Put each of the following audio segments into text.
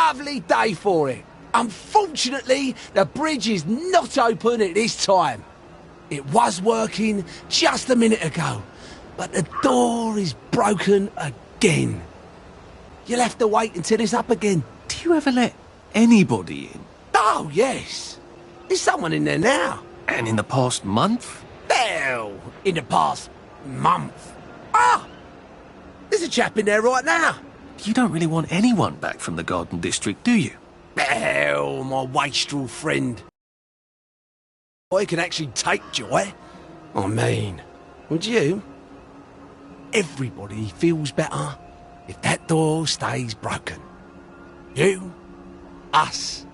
lovely day for it. Unfortunately, the bridge is not open at this time. It was working just a minute ago, but the door is broken again. You'll have to wait until it's up again. Do you ever let anybody in? Oh, yes. There's someone in there now. And in the past month? Hell, in the past month. Ah! There's a chap in there right now. You don't really want anyone back from the Garden District, do you? Hell, my wastrel friend. I can actually take joy. I mean, would you? Everybody feels better if that door stays broken. You, us,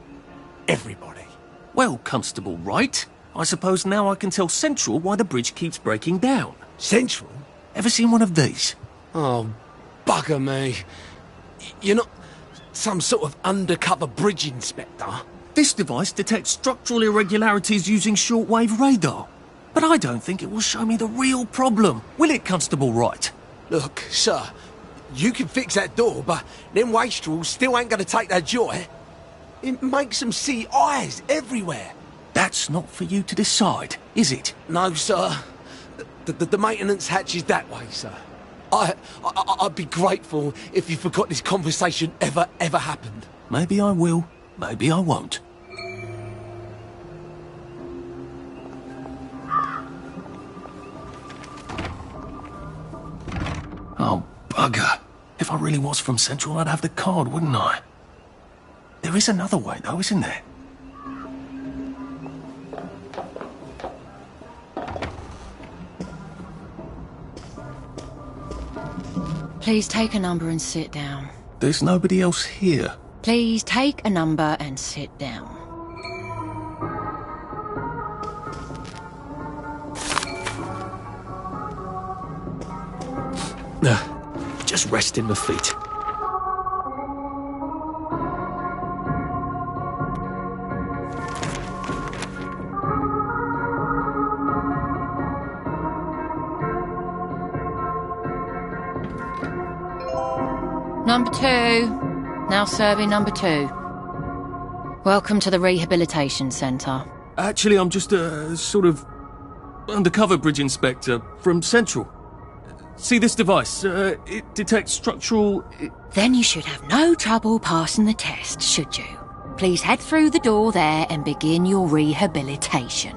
everybody. Well, Constable Wright, I suppose now I can tell Central why the bridge keeps breaking down. Central? Ever seen one of these? Oh, bugger me. You're not some sort of undercover bridge inspector? This device detects structural irregularities using shortwave radar. But I don't think it will show me the real problem. Will it, Constable Wright? Look, sir, you can fix that door, but them wastrels still ain't gonna take that joy. It makes them see eyes everywhere. That's not for you to decide, is it? No, sir. The maintenance hatch is that way, sir. I'd be grateful if you forgot this conversation ever happened. Maybe I will, maybe I won't. Oh, bugger. If I really was from Central, I'd have the card, wouldn't I? There is another way, though, isn't there? Please take a number and sit down. There's nobody else here. Please take a number and sit down. Just resting my feet. Number 2. Now serving number 2. Welcome to the Rehabilitation Centre. Actually, I'm just a sort of undercover bridge inspector from Central. See this device? It detects structural... Then you should have no trouble passing the test, should you? Please head through the door there and begin your rehabilitation.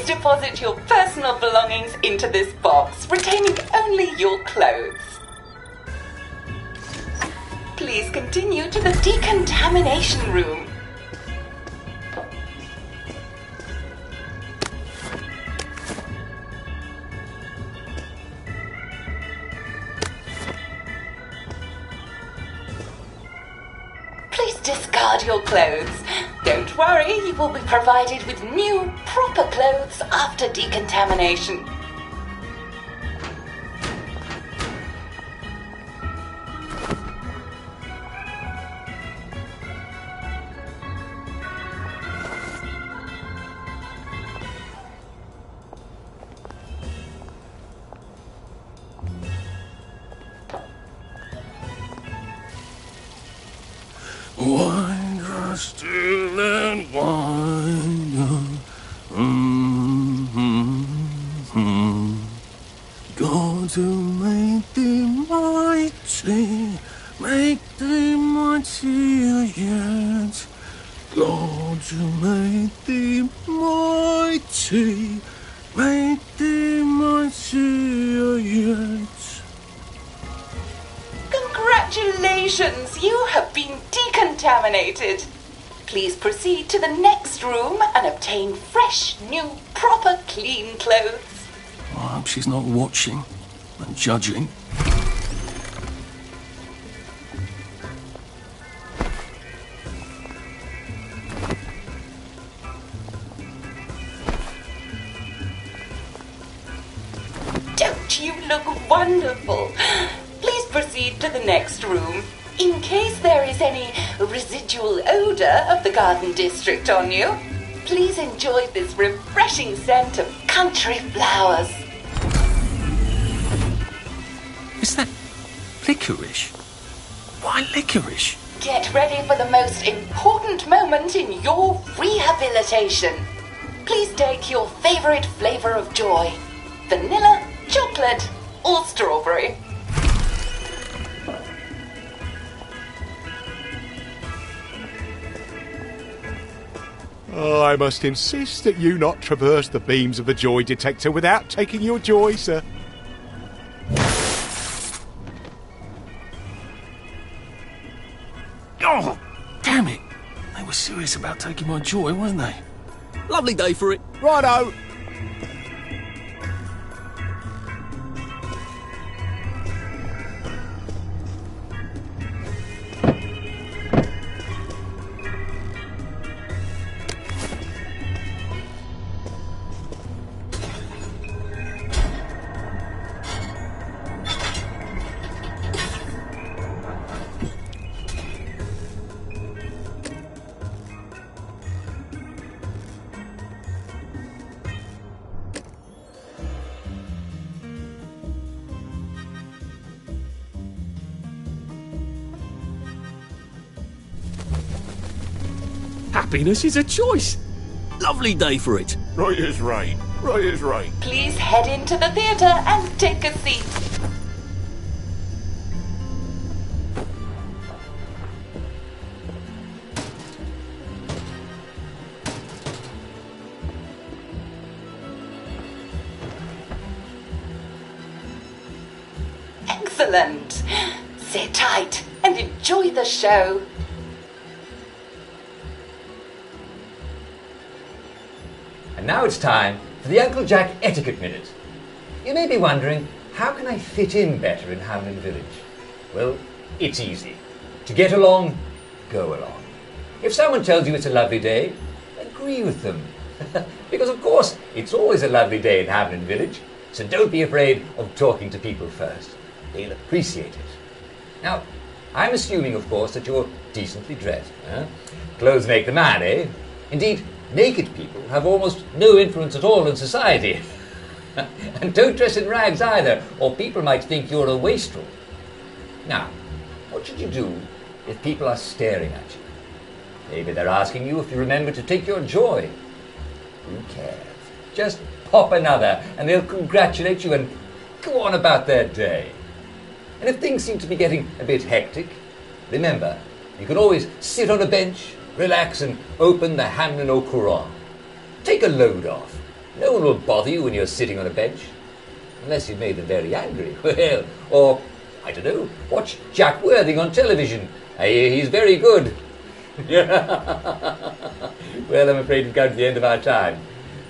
Deposit your personal belongings into this box, retaining only your clothes. Please continue to the decontamination room. Please discard your clothes. Don't worry, you will be provided with new, proper clothes after decontamination. Wine, still and wine. God to make thee mighty, make thee mightier yet. God to make thee mighty, make thee mightier yet. Congratulations, you have been decontaminated. Please proceed to the next room and obtain fresh, new, proper, clean clothes. I hope she's not watching and judging. wonderful. Please proceed to the next room. In case there is any residual odor of the garden district on you, please enjoy this refreshing scent of country flowers. Is that licorice? Why licorice? Get ready for the most important moment in your rehabilitation. Please take your favorite flavor of joy. Vanilla, chocolate, or strawberry. I must insist that you not traverse the beams of the joy detector without taking your joy, sir. Oh, damn it. They were serious about taking my joy, weren't they? Lovely day for it. Righto. Happiness is a choice. Lovely day for it. Right as rain. Right as rain. Please head into the theatre and take a seat. Excellent. Sit tight and enjoy the show. And now it's time for the Uncle Jack Etiquette Minute. You may be wondering, how can I fit in better in Hamlin Village? Well, it's easy. To get along, go along. If someone tells you it's a lovely day, agree with them. Because of course, it's always a lovely day in Hamlin Village, so don't be afraid of talking to people first. They'll appreciate it. Now, I'm assuming, of course, that you're decently dressed. Clothes make the man, eh? Indeed, naked people have almost no influence at all in society. And don't dress in rags either, or people might think you're a wastrel. Now, what should you do if people are staring at you? Maybe they're asking you if you remember to take your joy. Who cares? Just pop another and they'll congratulate you and go on about their day. And if things seem to be getting a bit hectic, remember, you can always sit on a bench, relax and open the Hamlin au Courant. Take a load off. No one will bother you when you're sitting on a bench. Unless you've made them very angry. Well, or, I don't know, watch Jack Worthing on television. I hear he's very good. Well, I'm afraid we've come to the end of our time.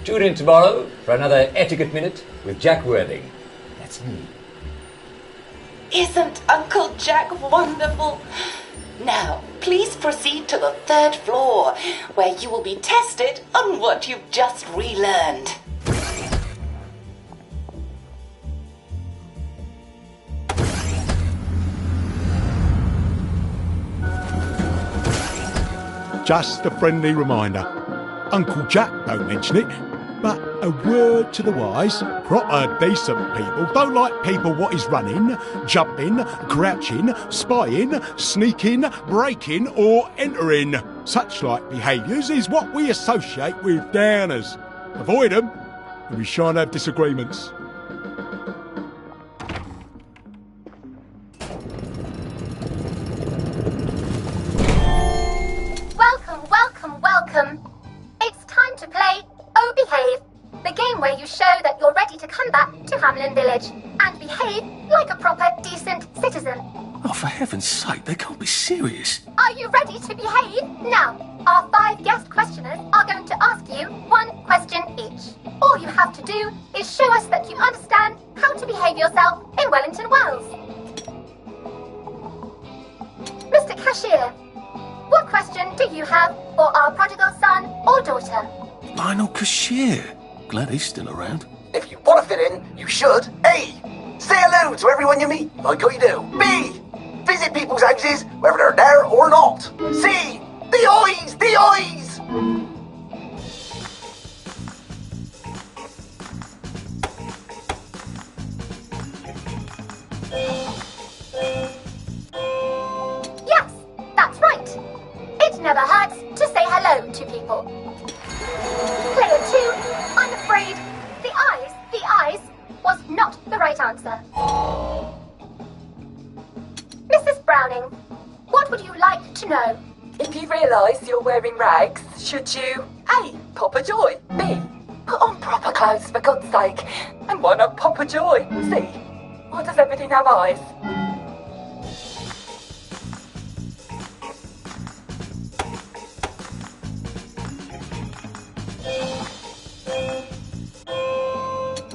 Tune in tomorrow for another Etiquette Minute with Jack Worthing. That's me. Isn't Uncle Jack wonderful? Now, please proceed to the 3rd floor, where you will be tested on what you've just relearned. Just a friendly reminder. Uncle Jack don't mention it, but a word to the wise, proper decent people don't like people what is running, jumping, crouching, spying, sneaking, breaking or entering. Such like behaviours is what we associate with downers. Avoid them and we shan't have disagreements. Welcome. It's time to play Oh Behave, the game where you show that you're ready to come back to Hamlin Village and behave like a proper, decent citizen. Oh, for heaven's sake, they can't be serious. Are you ready to behave? Now, our 5 guest questioners are going to ask you 1 question each. All you have to do is show us that you understand how to behave yourself in Wellington, Wales. Mr. Cashier, what question do you have for our prodigal son or daughter? Lionel Cashier. Glad he's still around. If you want to fit in, you should. A. Say hello to everyone you meet, like I do. B. Visit people's houses, whether they're there or not. C. The eyes! The eyes! Yes, that's right. It never hurts to say hello to people. Player 2, I'm afraid the eyes was not the right answer. Mrs. Browning, what would you like to know? If you realise you're wearing rags, should you A. Pop a joy, B. Put on proper clothes for God's sake, and why not pop a joy, C. Why does everything have eyes?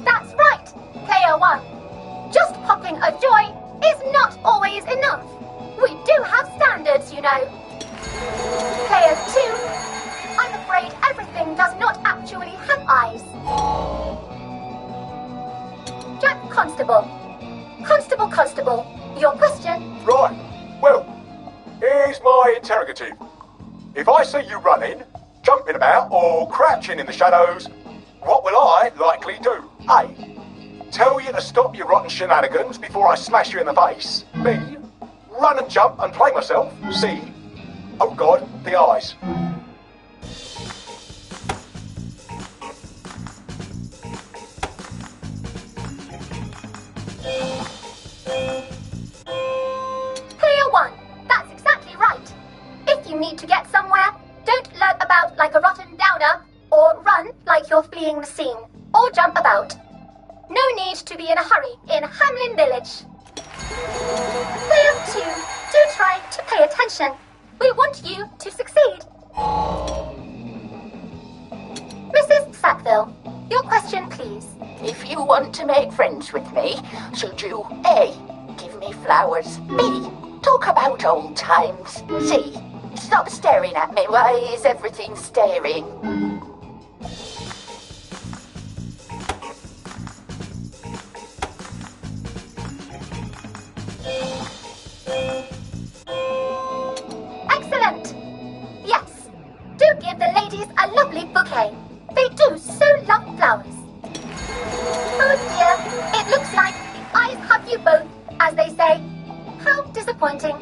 That's right, Player 1. Just popping a joy is not always enough. We do have standards, you know. Player 2, I'm afraid everything does not actually have eyes. Jack Constable. Constable, your question? Right. Well, here's my interrogative. If I see you running, jumping about, or crouching in the shadows, what will I likely do? A. Tell you to stop your rotten shenanigans before I smash you in the face. B. Run and jump and play myself. C. Oh God, the eyes. Player 1, that's exactly right. If you need to get somewhere, don't lurk about like a rotten downer, or run like you're fleeing the scene, or jump about. No need to be in a hurry in Hamlin Village. Player 2, do try to pay attention. We want you to succeed. Mrs. Sackville, your question, please. If you want to make friends with me, should you A. give me flowers, B. talk about old times, C. stop staring at me, why is everything staring? Excellent! Yes, do give the ladies a lovely bouquet. They do so love flowers. Oh dear, it looks like the eyes have you both, as they say. How disappointing.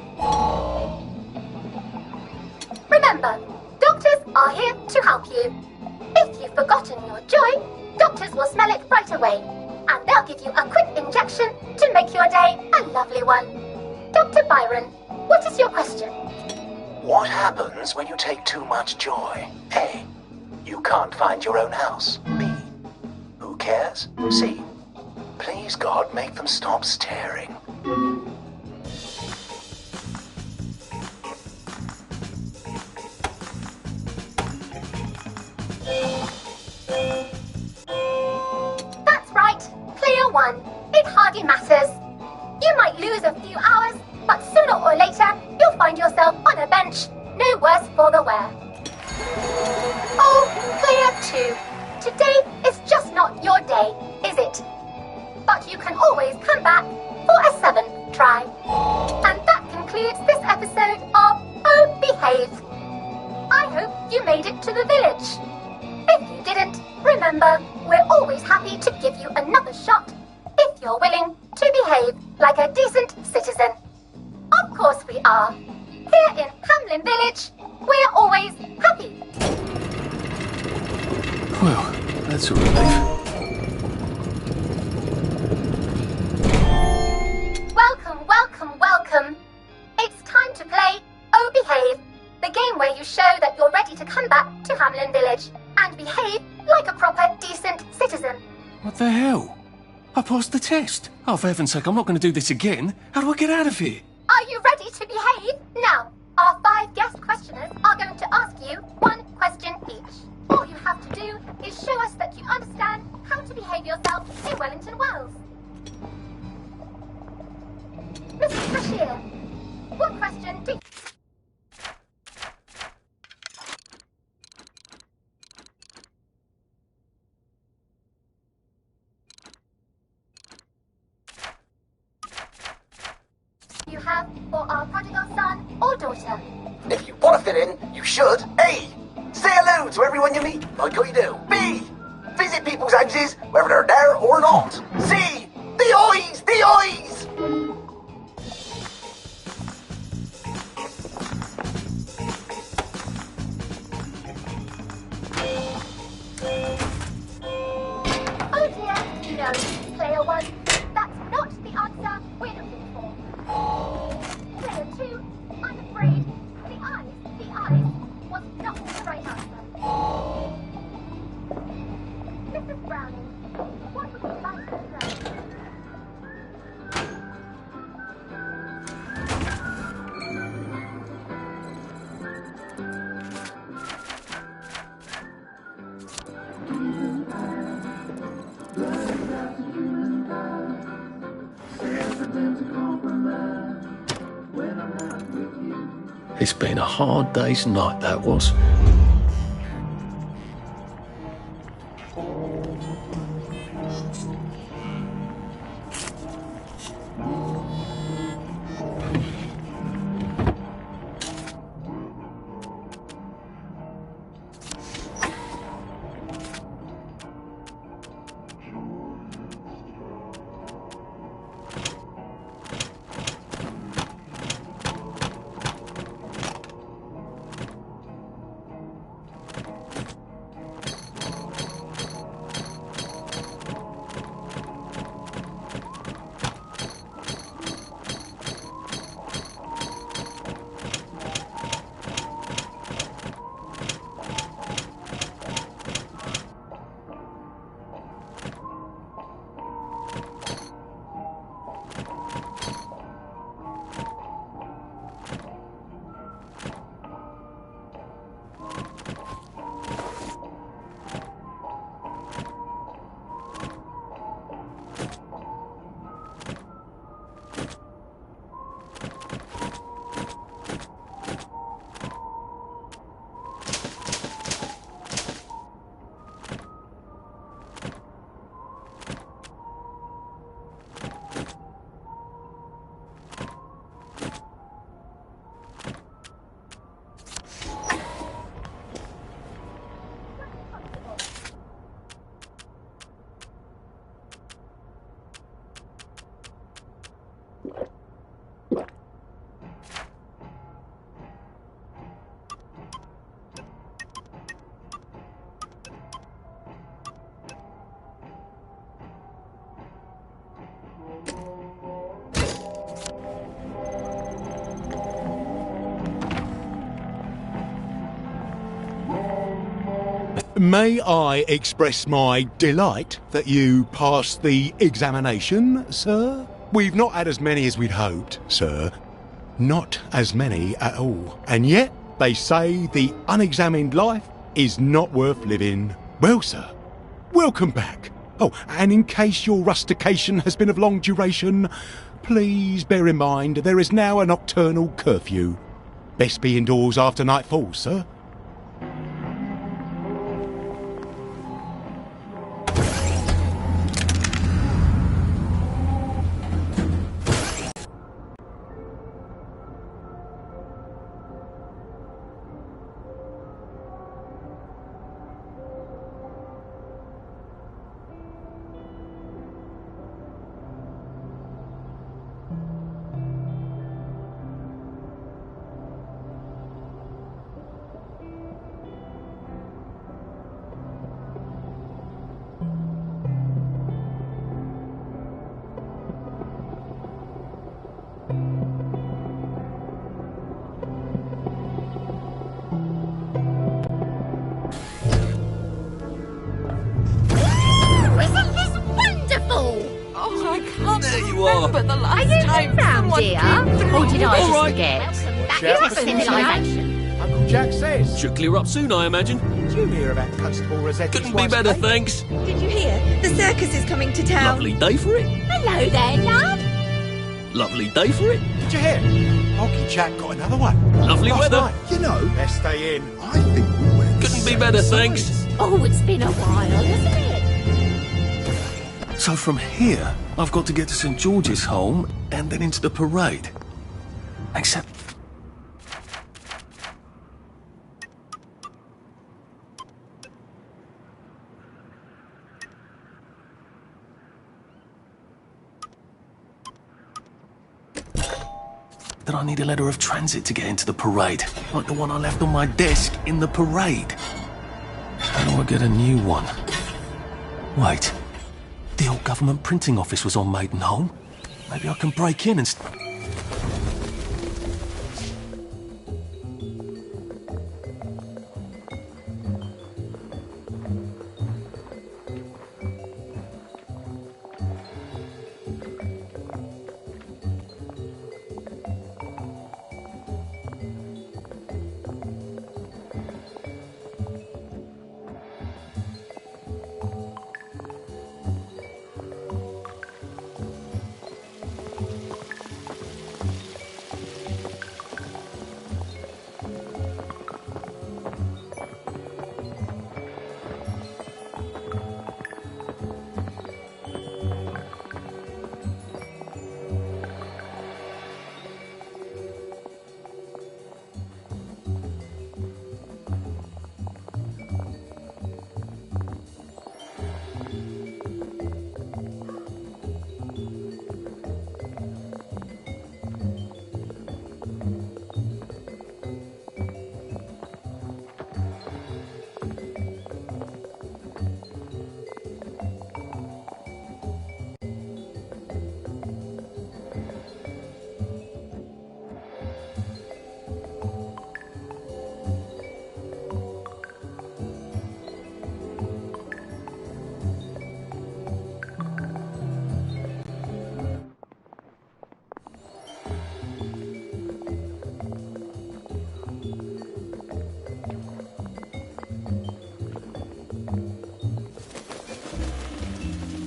Remember, doctors are here to help you. If you've forgotten your joy, doctors will smell it right away, and they'll give you a quick injection to make your day a lovely one. Dr. Byron, what is your question? What happens when you take too much joy? A. You can't find your own house. B. Who cares? C. Please God, make them stop staring. That's right, Player 1. It hardly matters. You might lose a few hours, but sooner or later, you'll find yourself on a bench, no worse for the wear. Oh, Player 2, today is just not your day, is it? But you can always come back for a 7th try. And that concludes this episode of Oh Behave. I hope you made it to the village. If you didn't, remember, we're always happy to give you another shot if you're willing to behave like a decent citizen. Of course we are. Here in Hamlin Village, we're always happy. Well, that's a relief. Welcome. It's time to play Oh Behave, the game where you show that you're ready to come back to Hamlin Village and behave like a proper, decent citizen. What the hell? I passed the test. Oh, for heaven's sake, I'm not going to do this again. How do I get out of here? Are you ready to behave? Now, our 5 guest questioners are going to ask you 1 question each. All you have to do is show us that you understand how to behave yourself in Wellington Wells. Mrs. Brashear, what question do you... have for our prodigal son or daughter? If you want to fit in, you should. A. Say hello to everyone you meet, like I do. B. Visit people's houses, whether they're there or not. C. The eyes! The eyes! Oh dear, no, player 1. That's not the answer we're looking for. Player 2, I'm afraid the eyes was not the right answer. Mrs. Browning, what would you like to know? It's been a hard day's night, that was. May I express my delight that you passed the examination, sir? We've not had as many as we'd hoped, sir. Not as many at all. And yet, they say the unexamined life is not worth living. Well, sir, welcome back. Oh, and in case your rustication has been of long duration, please bear in mind there is now a nocturnal curfew. Best be indoors after nightfall, sir. But the last time someone dear? Or did I just forget? Back to civilization. Uncle Jack says. Should clear up soon, I imagine. Did you hear about Constable Rosetti's Couldn't be better, thanks. Did you hear? The circus is coming to town. Lovely day for it. Hello there, love. Lovely day for it. Did you hear? Hockey Jack got another one. Lovely Last weather. night. You know, Let's stay in. I think we went. Couldn't be better, thanks. Oh, it's been a while, hasn't it? So from here, I've got to get to St George's Home and then into the parade. Except... that I need a letter of transit to get into the parade, like the one I left on my desk in the parade. How do I get a new one? Wait, the old government printing office was on Maidenholm. Maybe I can break in and...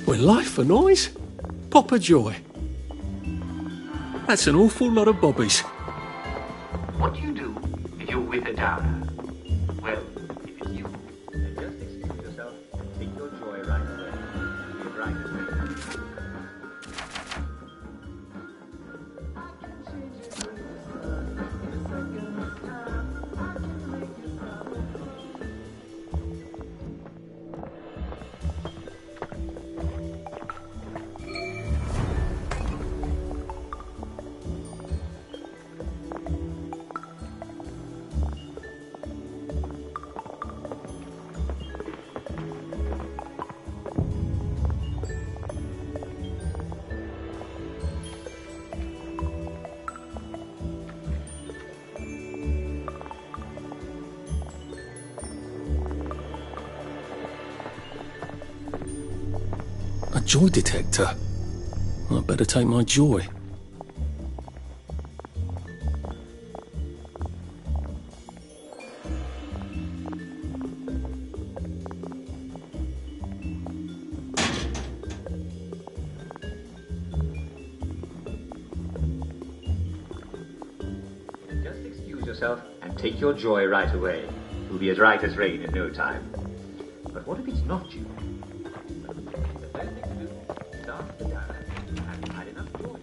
Well, life for noise. Pop a joy. That's an awful lot of bobbies. What do you do if you're with a downer? Well, if it's you, then just excuse yourself and take your joy right away. Get right away. A joy detector. I better take my joy. Just excuse yourself and take your joy right away. You'll be as right as rain in no time. But what if it's not you? The first thing to do is start the downer. Have you had enough joy?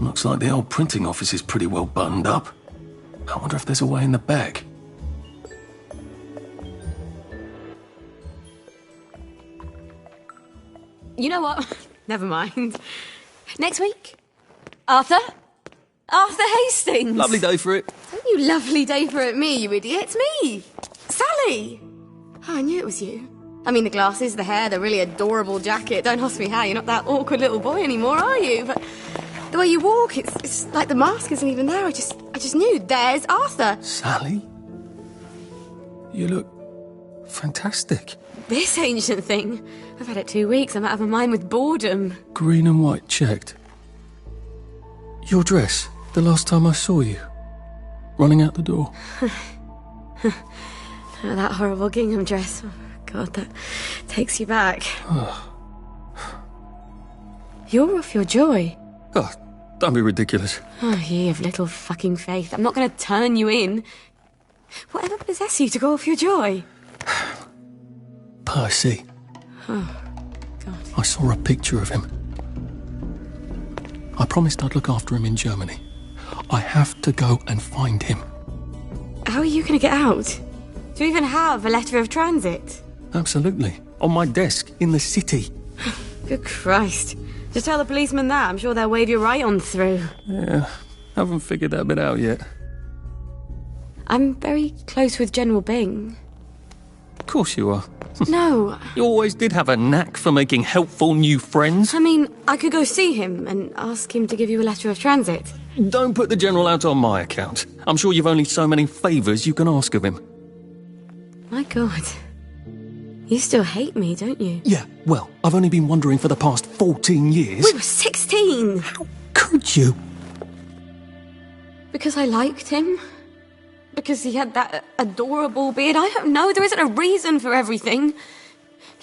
Looks like the old printing office is pretty well buttoned up. I wonder if there's a way in the back. You know what? Never mind. Next week? Arthur? Arthur Hastings! Lovely day for it. Don't you lovely day for it me, you idiot. It's me! Sally! Oh, I knew it was you. I mean, the glasses, the hair, the really adorable jacket. Don't ask me how, you're not that awkward little boy anymore, are you? But the way you walk, it's like the mask isn't even there. I just knew. There's Arthur. Sally? You look fantastic. This ancient thing. I've had it 2 weeks. I'm out of my mind with boredom. Green and white checked. Your dress, the last time I saw you. Running out the door. That horrible gingham dress. Oh, God, that takes you back. You're off your joy. Oh, Don't be ridiculous. Oh, ye of little fucking faith. I'm not going to turn you in. Whatever possessed you to go off your joy? Peirce. Oh, God. I saw a picture of him. I promised I'd look after him in Germany. I have to go and find him. How are you going to get out? Do you even have a letter of transit? Absolutely. On my desk, in the city. Good Christ. Just tell the policeman that. I'm sure they'll wave you right on through. Yeah, haven't figured that bit out yet. I'm very close with General Bing. Of course you are. No. You always did have a knack for making helpful new friends. I mean, I could go see him and ask him to give you a letter of transit. Don't put the General out on my account. I'm sure you've only so many favours you can ask of him. My God. You still hate me, don't you? Yeah, well, I've only been wondering for the past 14 years. We were 16! How could you? Because I liked him? Because he had that adorable beard? I don't know, there isn't a reason for everything.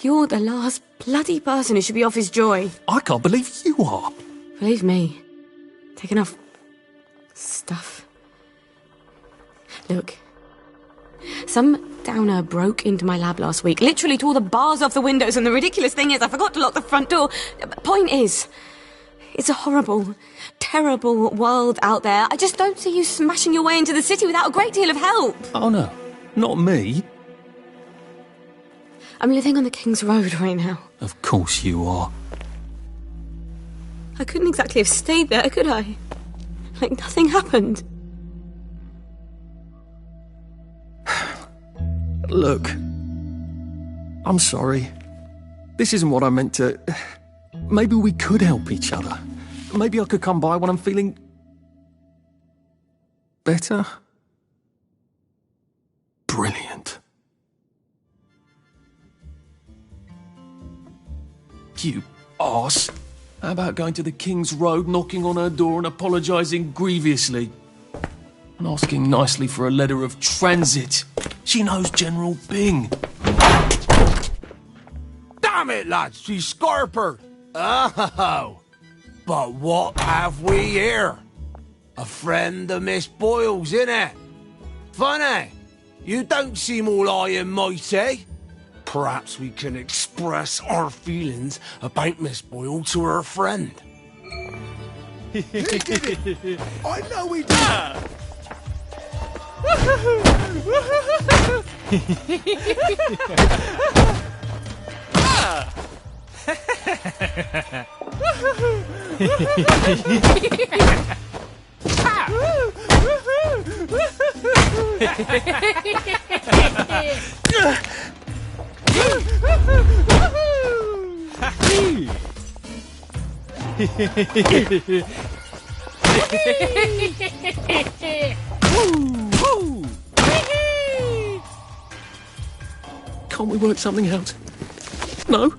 You're the last bloody person who should be off his joy. I can't believe you are. Believe me. Take enough stuff. Look. Some downer broke into my lab last week, literally tore the bars off the windows, and the ridiculous thing is I forgot to lock the front door. Point is, it's a horrible, terrible world out there. I just don't see you smashing your way into the city without a great deal of help. Oh no, not me. I'm living on the King's Road right now. Of course you are. I couldn't exactly have stayed there, could I? Like nothing happened. Look, I'm sorry. This isn't what I meant to... Maybe we could help each other. Maybe I could come by when I'm feeling... better? Brilliant. You arse. How about going to the King's Road, knocking on her door and apologising grievously? And asking nicely for a letter of transit. She knows General Bing. Damn it, lads, she's scarpered. Oh, but what have we here? A friend of Miss Boyle's, innit? Funny, you don't seem all high and mighty. Perhaps we can express our feelings about Miss Boyle to her friend. He did it. I know he did. Can't we work something out? No?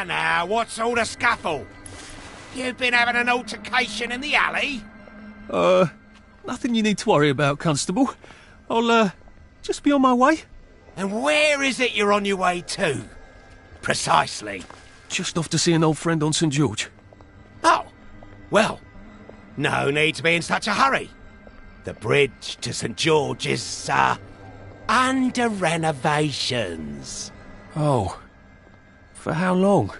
Now, what's all the scuffle? You've been having an altercation in the alley? Nothing you need to worry about, Constable. I'll, just be on my way. And where is it you're on your way to? Precisely. Just off to see an old friend on St. George. Oh, well, no need to be in such a hurry. The bridge to St. George is, under renovations. Oh. For how long?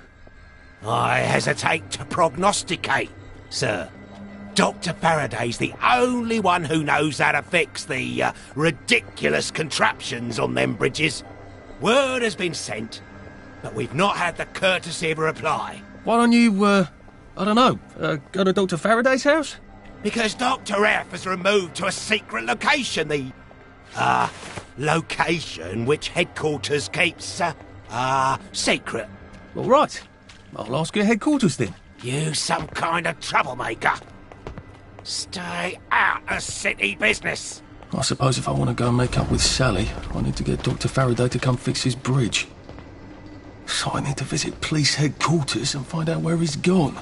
I hesitate to prognosticate, sir. Dr. Faraday's the only one who knows how to fix the ridiculous contraptions on them bridges. Word has been sent, but we've not had the courtesy of a reply. Why don't you, I don't know, go to Dr. Faraday's house? Because Dr. F has removed to a secret location the, location which headquarters keeps, secret. All right. I'll ask your headquarters then. You some kind of troublemaker. Stay out of city business. I suppose if I want to go and make up with Sally, I need to get Dr. Faraday to come fix his bridge. So I need to visit police headquarters and find out where he's gone.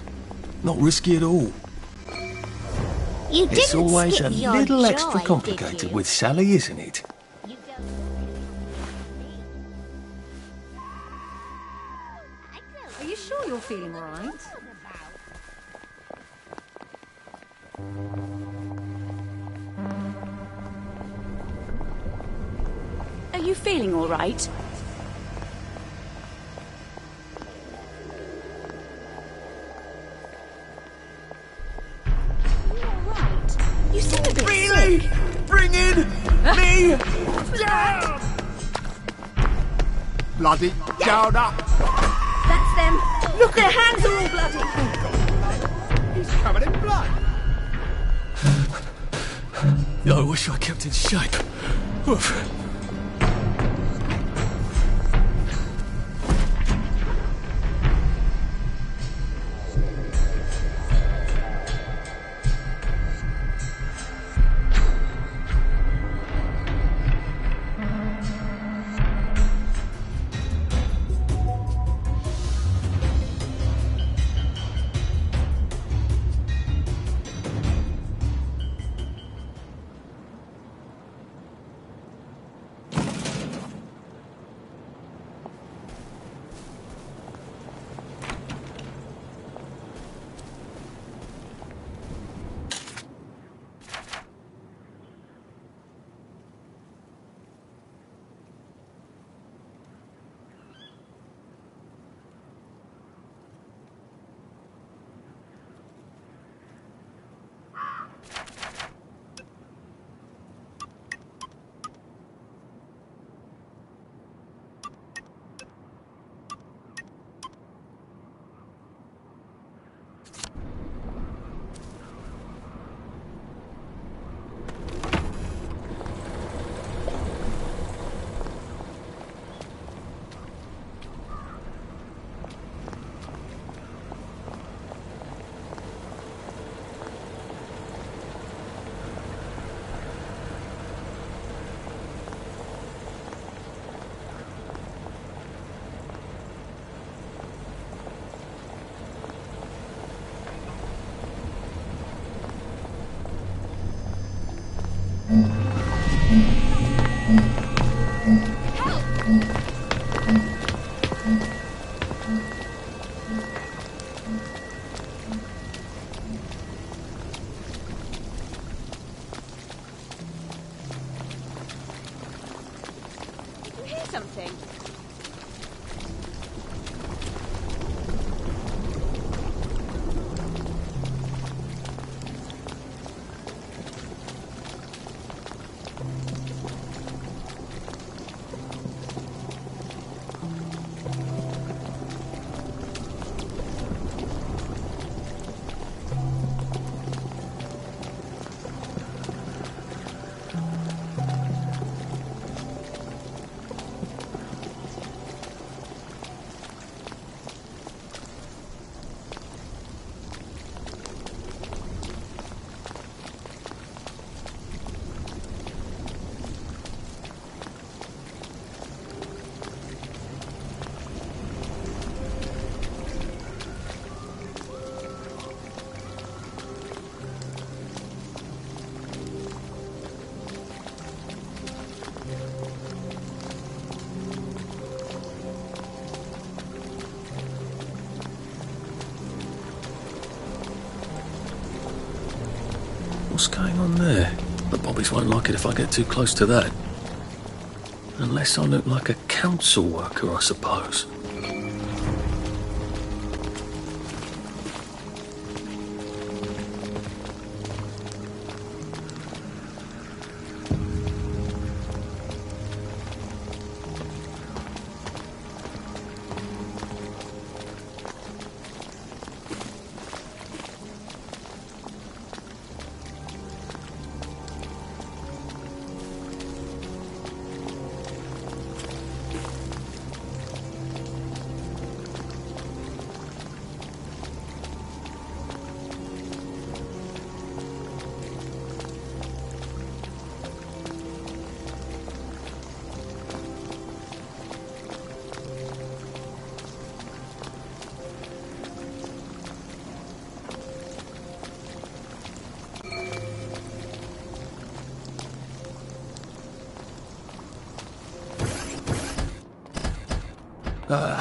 Not risky at all. It's always a little extra complicated with Sally, isn't it? Are you sure you're feeling all right? Are you feeling all right? You seem a bit Really? sick. Bring in me down! Bloody Jonah! That's them. Look, their hands are all bloody. He's covered in blood. I wish I kept in shape. Oof. Something. What's going on there? The bobbies won't like it if I get too close to that. Unless I look like a council worker, I suppose.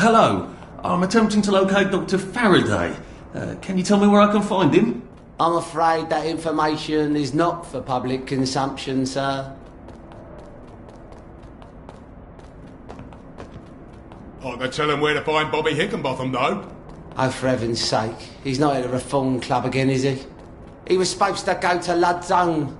hello. I'm attempting to locate Dr. Faraday. Can you tell me where I can find him? I'm afraid that information is not for public consumption, sir. I can tell him where to find Bobby Hickenbotham, though. Oh, for heaven's sake. He's not at the Reform Club again, is he? He was supposed to go to Ludzone.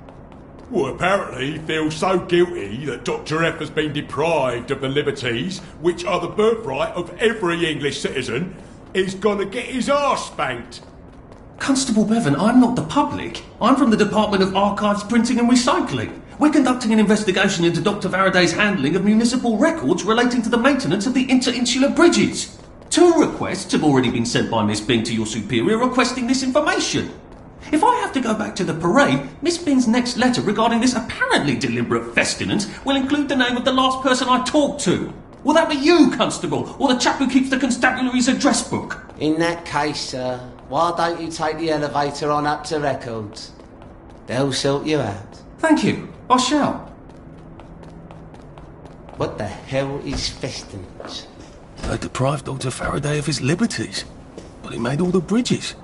Well, apparently he feels so guilty that Dr. F has been deprived of the liberties which are the birthright of every English citizen. He's gonna get his arse spanked. Constable Bevan, I'm not the public. I'm from the Department of Archives, Printing and Recycling. We're conducting an investigation into Dr. Faraday's handling of municipal records relating to the maintenance of the interinsular bridges. 2 requests have already been sent by Miss Bing to your superior requesting this information. If I have to go back to the parade, Miss Bing's next letter regarding this apparently deliberate festinance will include the name of the last person I talked to. Will that be you, Constable, or the chap who keeps the constabulary's address book? In that case, sir, why don't you take the elevator on up to records? They'll sort you out. Thank you. I shall. What the hell is festinance? They deprived Dr. Faraday of his liberties, but he made all the bridges.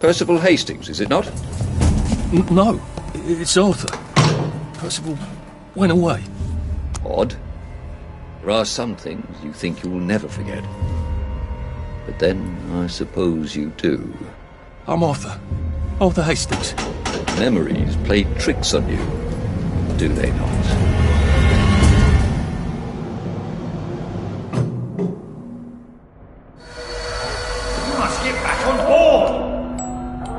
Percival Hastings, is it not? No, it's Arthur. Percival went away. Odd. There are some things you think you will never forget. But then, I suppose you do. I'm Arthur. Arthur Hastings. Memories play tricks on you, do they not?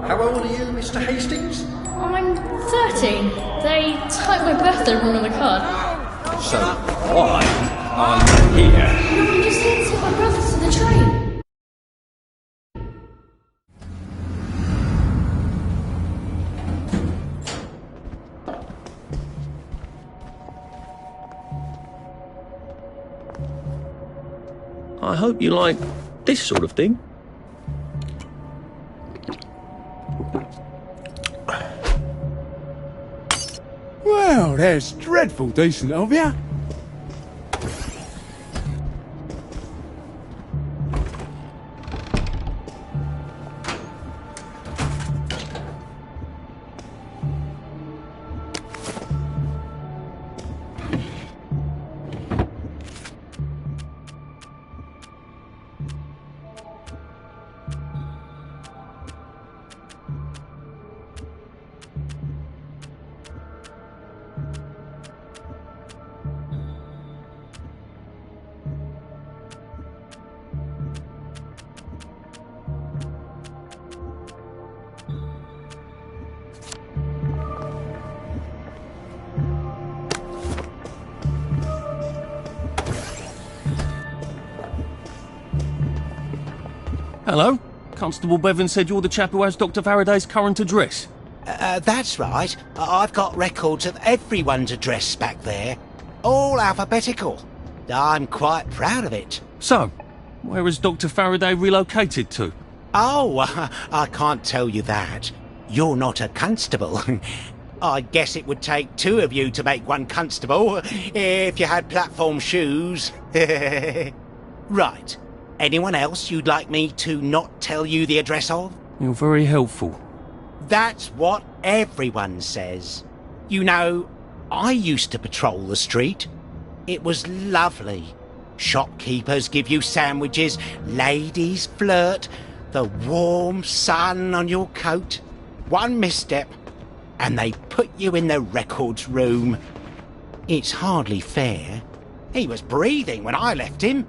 How old are you, Mr. Hastings? I'm 13. They typed my birthday wrong on the card. So, why are you here? No, I'm just here to take my brother to the train. I hope you like this sort of thing. Well, that's dreadful decent of you. Hello? Constable Bevan said you're the chap who has Dr. Faraday's current address. That's right. I've got records of everyone's address back there. All alphabetical. I'm quite proud of it. So, where has Dr. Faraday relocated to? Oh, I can't tell you that. You're not a constable. I guess it would take two of you to make one constable, if you had platform shoes. Right. Anyone else you'd like me to not tell you the address of? You're very helpful. That's what everyone says. You know, I used to patrol the street. It was lovely. Shopkeepers give you sandwiches, ladies flirt, the warm sun on your coat. One misstep, and they put you in the records room. It's hardly fair. He was breathing when I left him.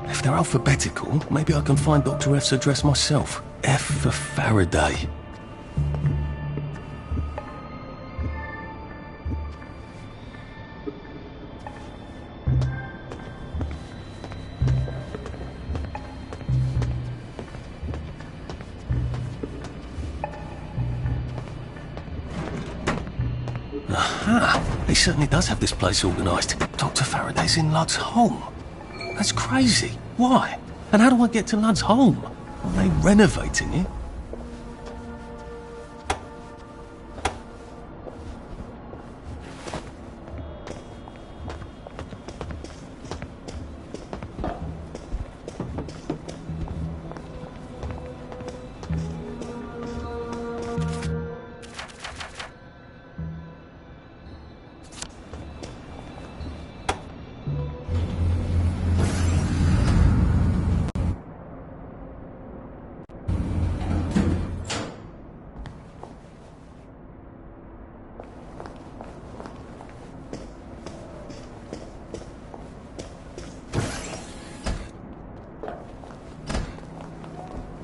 If they're alphabetical, maybe I can find Dr. F's address myself. F for Faraday. Aha! He certainly does have this place organised. Dr. Faraday's in Lud's home. That's crazy. Why? And how do I get to Lud's home? Are they renovating it?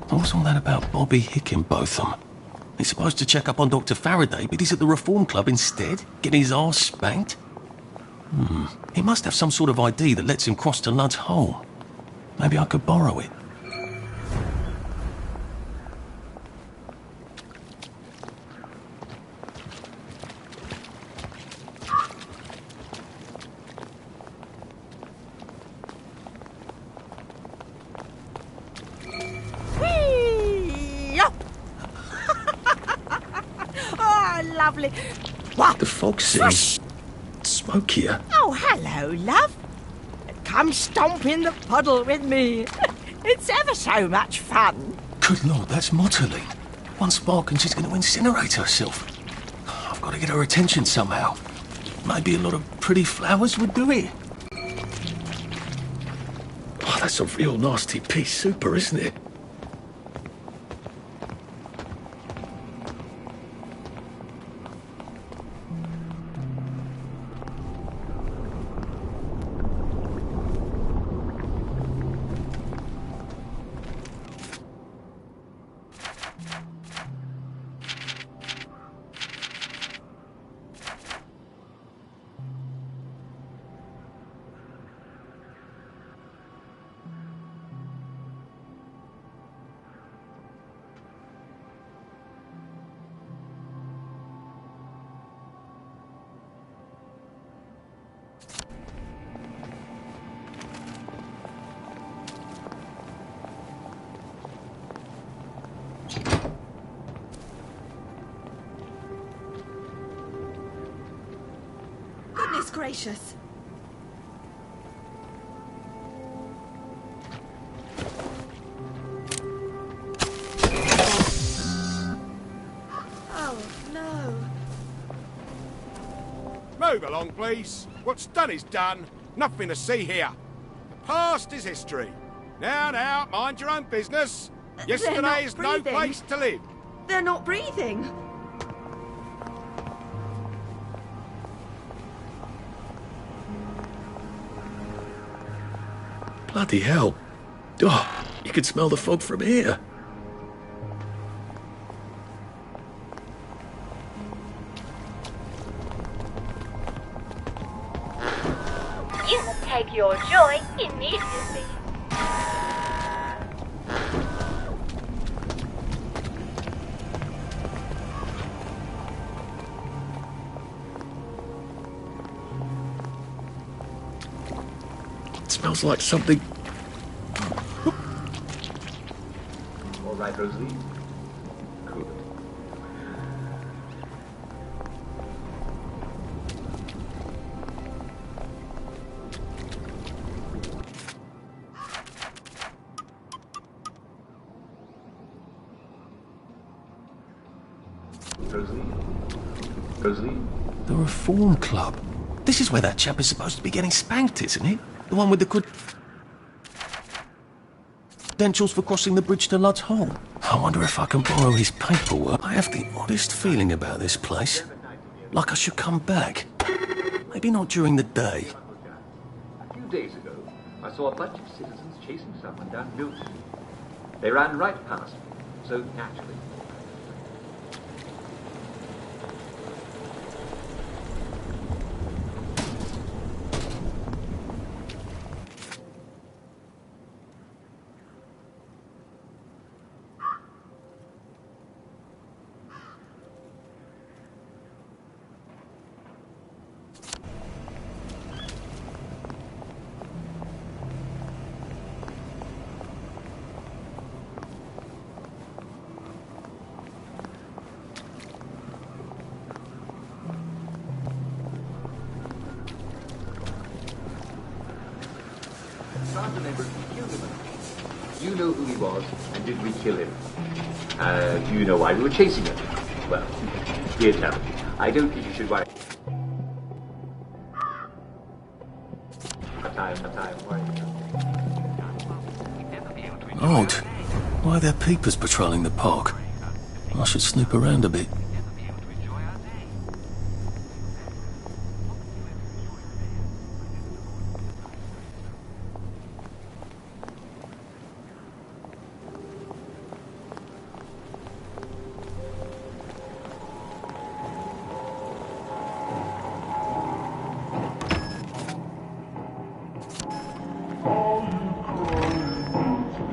What's all that about Bobby Hickenbotham? He's supposed to check up on Dr. Faraday, but he's at the Reform Club instead, getting his arse spanked. He must have some sort of ID that lets him cross to Lud's home. Maybe I could borrow it. Lovely. What? The fog seems smokier. Oh, hello, love. Come stomp in the puddle with me. It's ever so much fun. Good Lord, that's Motterling. One spark and she's going to incinerate herself. I've got to get her attention somehow. Maybe a lot of pretty flowers would do it. Oh, that's a real nasty pea super, isn't it? Goodness gracious. Oh, no. Move along, please. What's done is done. Nothing to see here. The past is history. Now, mind your own business. Yesterday is no place to live. They're not breathing. Bloody hell. Oh, you could smell the fog from here. You must take your joy immediately. Smells like something. All right, Rosalie. Good. Rosalie? The Reform Club. This is where that chap is supposed to be getting spanked, isn't it? The one with the credentials for crossing the bridge to Lud's Hole. I wonder if I can borrow his paperwork. I have the oddest feeling about this place. Like I should come back. Maybe not during the day. A few days ago, I saw a bunch of citizens chasing someone down Mill Street. They ran right past me, so naturally. You know who he was, and did we kill him? Do you know why we were chasing him? Well, dear tell me, I don't think you should worry. Odd. Why are there peepers patrolling the park? I should snoop around a bit.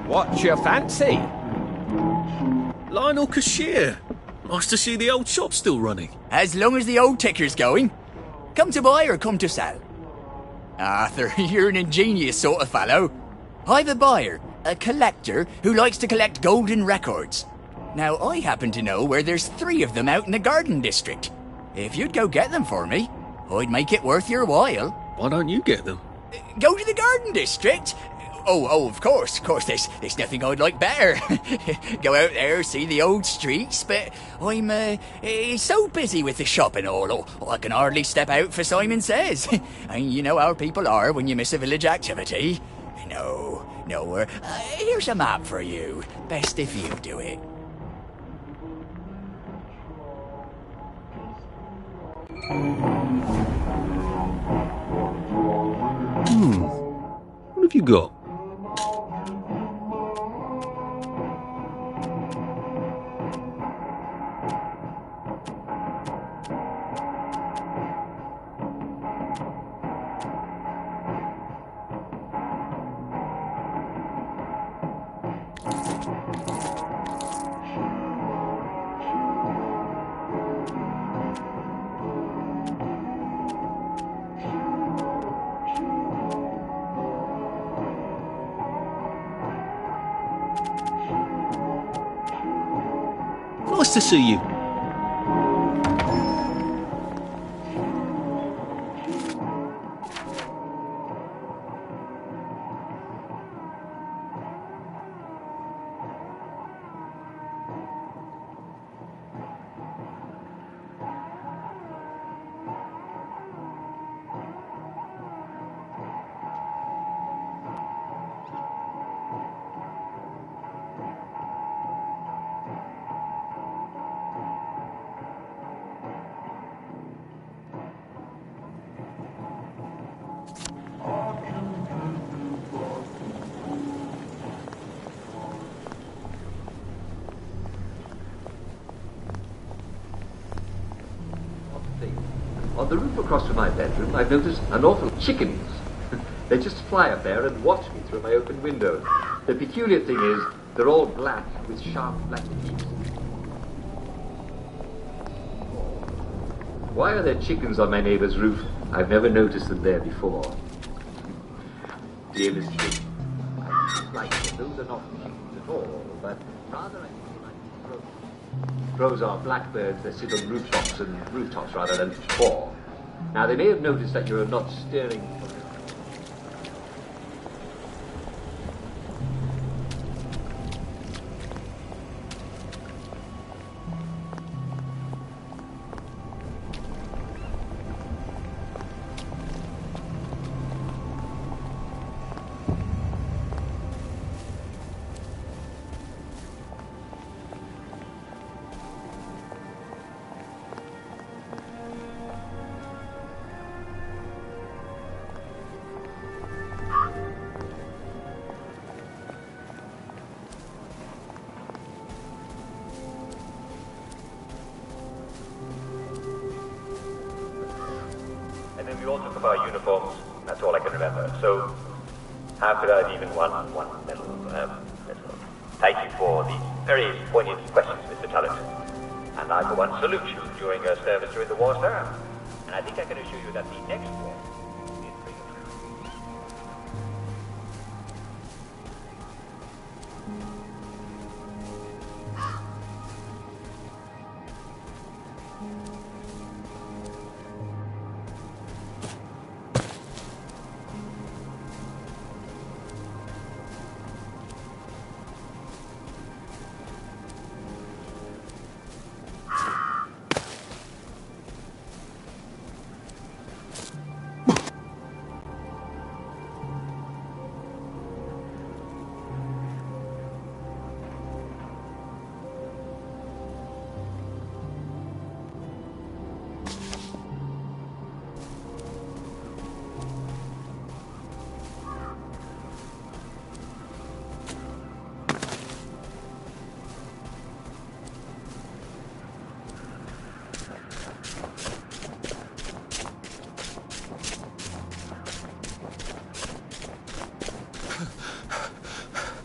What's your fancy? Lionel Cashier. Nice to see the old shop still running. As long as the old ticker's going. Come to buy or come to sell? Arthur, you're an ingenious sort of fellow. I've a buyer, a collector, who likes to collect golden records. Now, I happen to know where there's 3 of them out in the Garden District. If you'd go get them for me, I'd make it worth your while. Why don't you get them? Go to the Garden District? Oh, of course, there's nothing I'd like better. Go out there, see the old streets, but I'm so busy with the shop and all, I can hardly step out for Simon Says. And you know how people are when you miss a village activity. No, here's a map for you. Best if you do it. What have you got? Nice to see you. On the roof across from my bedroom, I've noticed an awful chickens. They just fly up there and watch me through my open window. The peculiar thing is, they're all black with sharp black teeth. Why are there chickens on my neighbour's roof? I've never noticed them there before. Dear Miss Chick, I like them. Those are not chickens at all, but rather I think they might be crows. Crows are blackbirds that sit on rooftops rather than fall. Now they may have noticed that you're not staring. We all took off our uniforms. That's all I can remember. So, how could I have even won one medal? Thank you for the very poignant questions, Mr. Talent. And I, for one, salute you during your service during the war, sir. And I think I can assure you that the next war is free of you.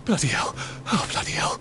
Bloody hell. Oh, bloody hell.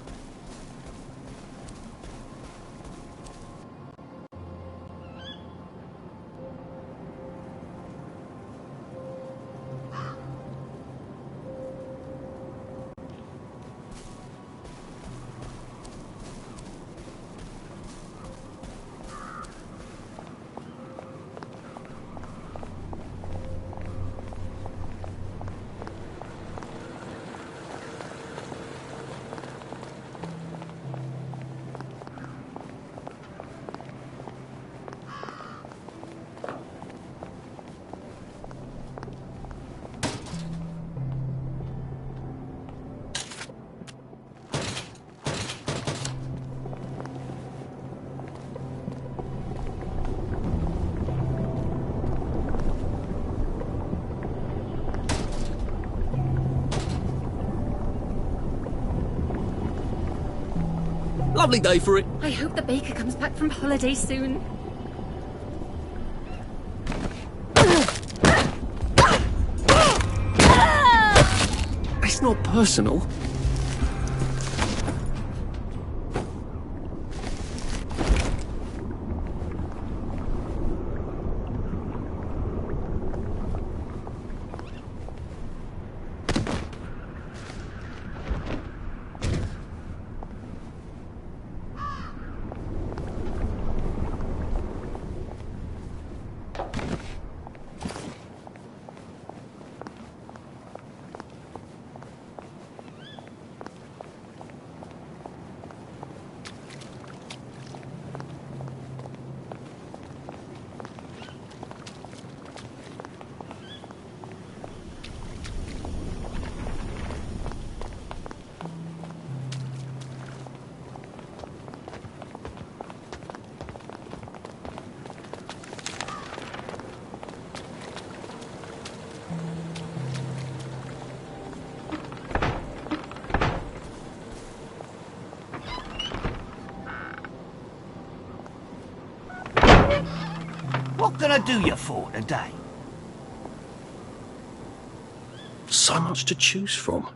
Lovely day for it. I hope the baker comes back from holiday soon. It's not personal. What can I do you for today? So much to choose from.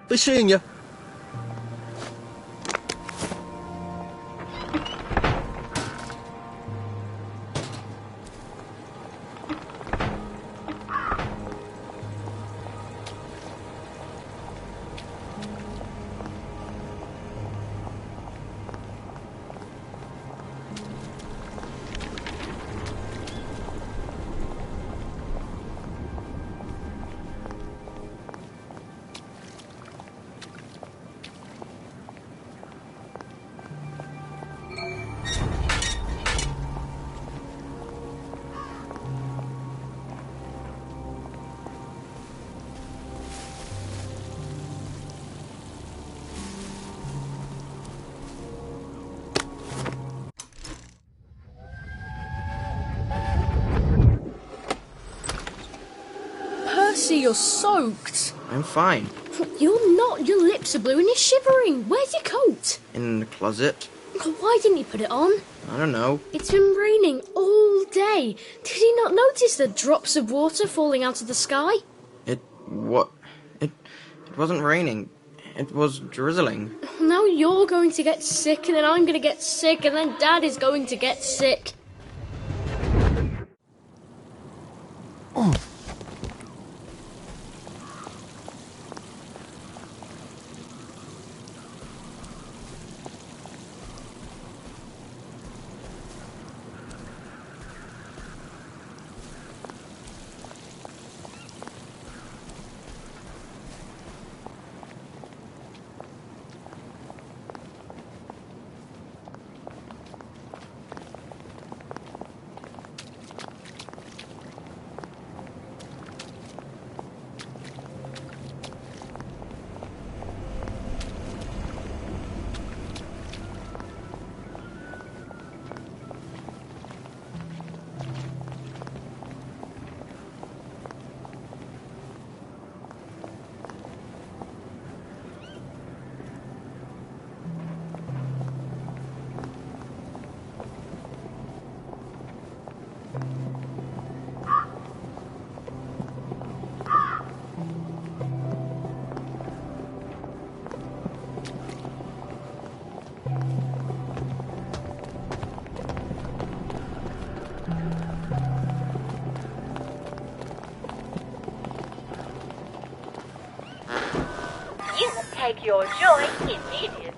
Be seeing you. Percy, you're soaked. I'm fine. You're not. Your lips are blue and you're shivering. Where's your coat? In the closet. Why didn't you put it on? I don't know. It's been raining all day. Did you not notice the drops of water falling out of the sky? It wasn't raining. It was drizzling. Now you're going to get sick, and then I'm going to get sick, and then Dad is going to get sick. You will take your joy immediately.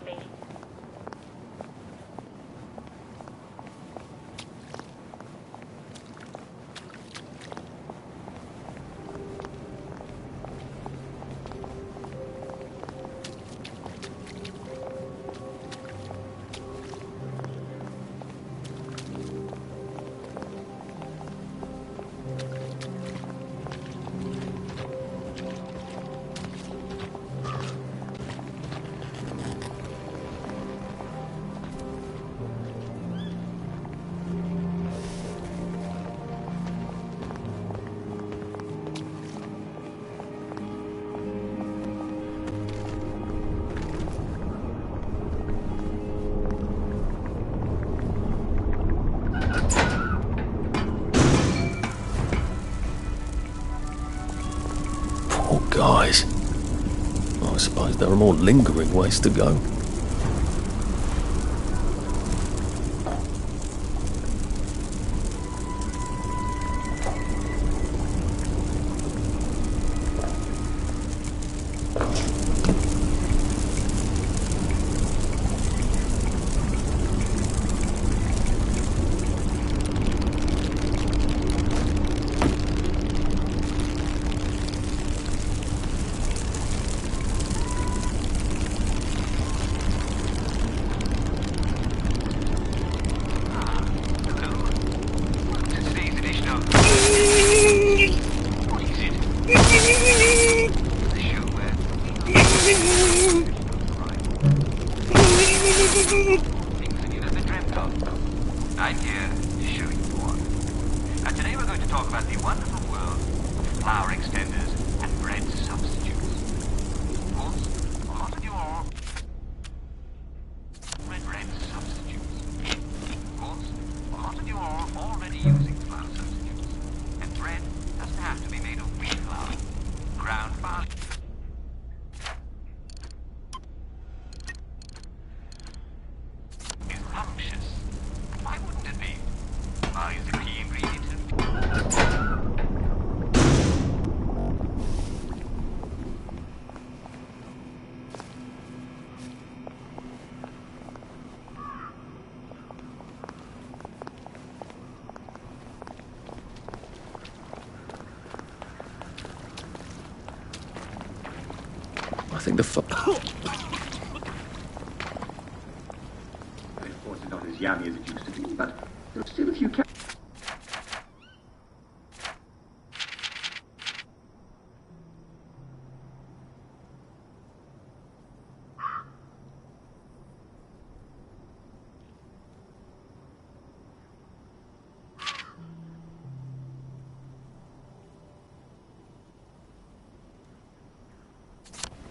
Guys, I suppose there are more lingering ways to go. talk about the wonderful world of flour extenders and bread substitutes. Of course, a lot of you are bread substitutes. Of course, a lot of you are already using flour substitutes, and bread doesn't have to be made of wheat flour. Ground barley is unctuous. Why wouldn't it be? Barley is the key ingredient. I think the Of course, it's not as yummy as it used to be, but there are still a few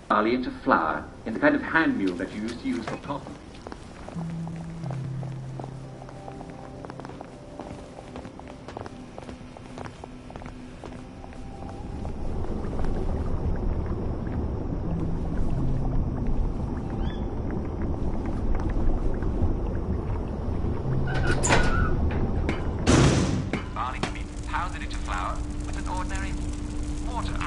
barley into flour in the kind of hand mill that you used to use for cotton. Barley can be pounded into flour with an ordinary mortar.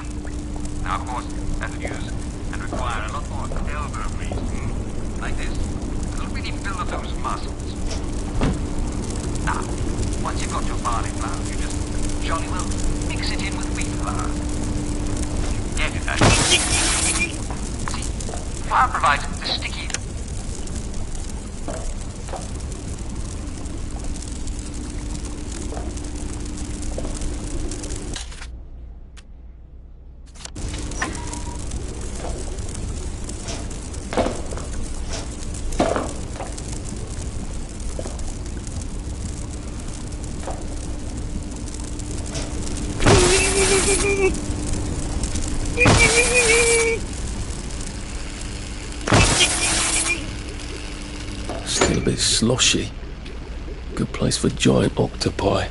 Now, of course, that would use and require a lot more elbow grease. Like this. It'll really build up those muscles. Now, once you've got your barley flour, you just jolly well mix it in with wheat flour. See, flour provides the sticky. Still a bit sloshy. Good place for giant octopi.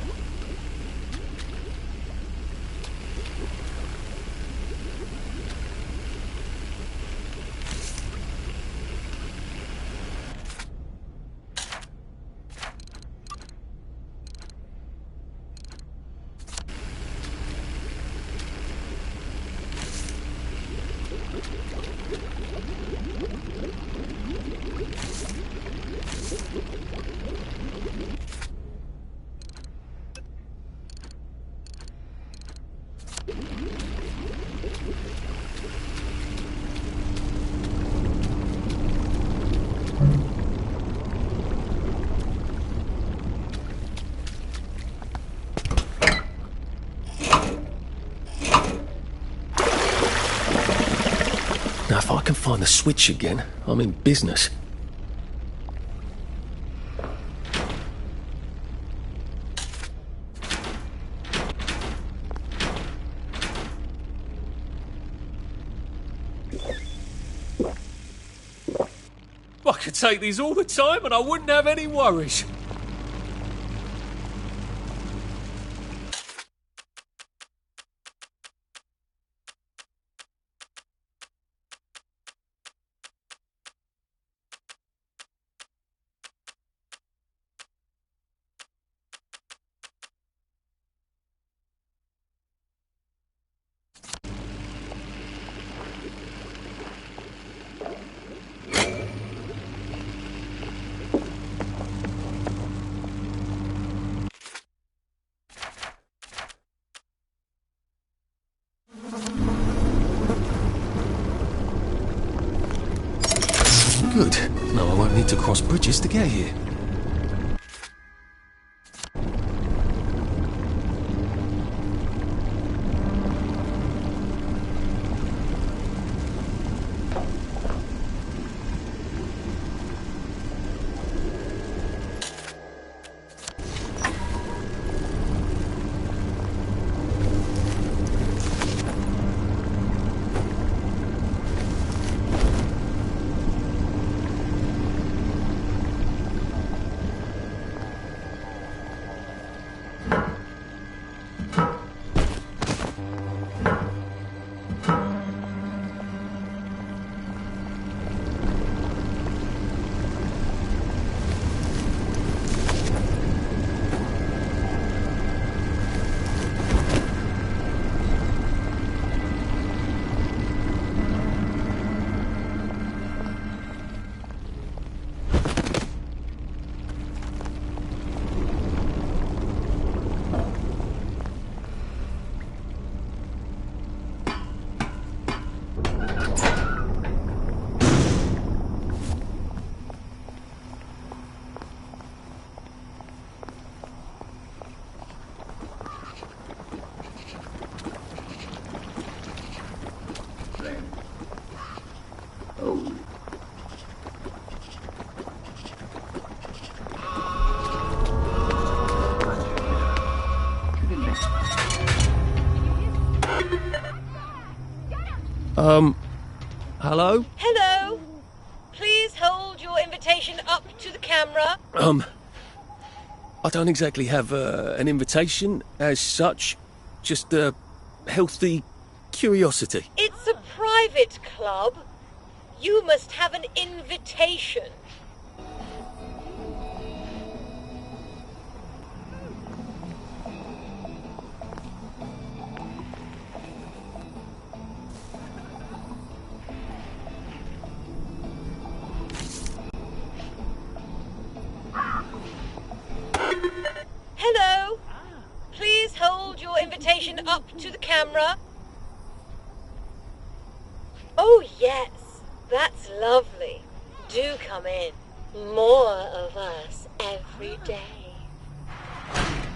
Now, if I can find the switch again, I'm in business. I could take these all the time and I wouldn't have any worries. Good. Now I won't need to cross bridges to get here. Hello? Hello. Please hold your invitation up to the camera. I don't exactly have an invitation as such, just a healthy curiosity. It's a private club. You must have an invitation. Hello. Please hold your invitation up to the camera. Oh, yes. That's lovely. Do come in. More of us every day.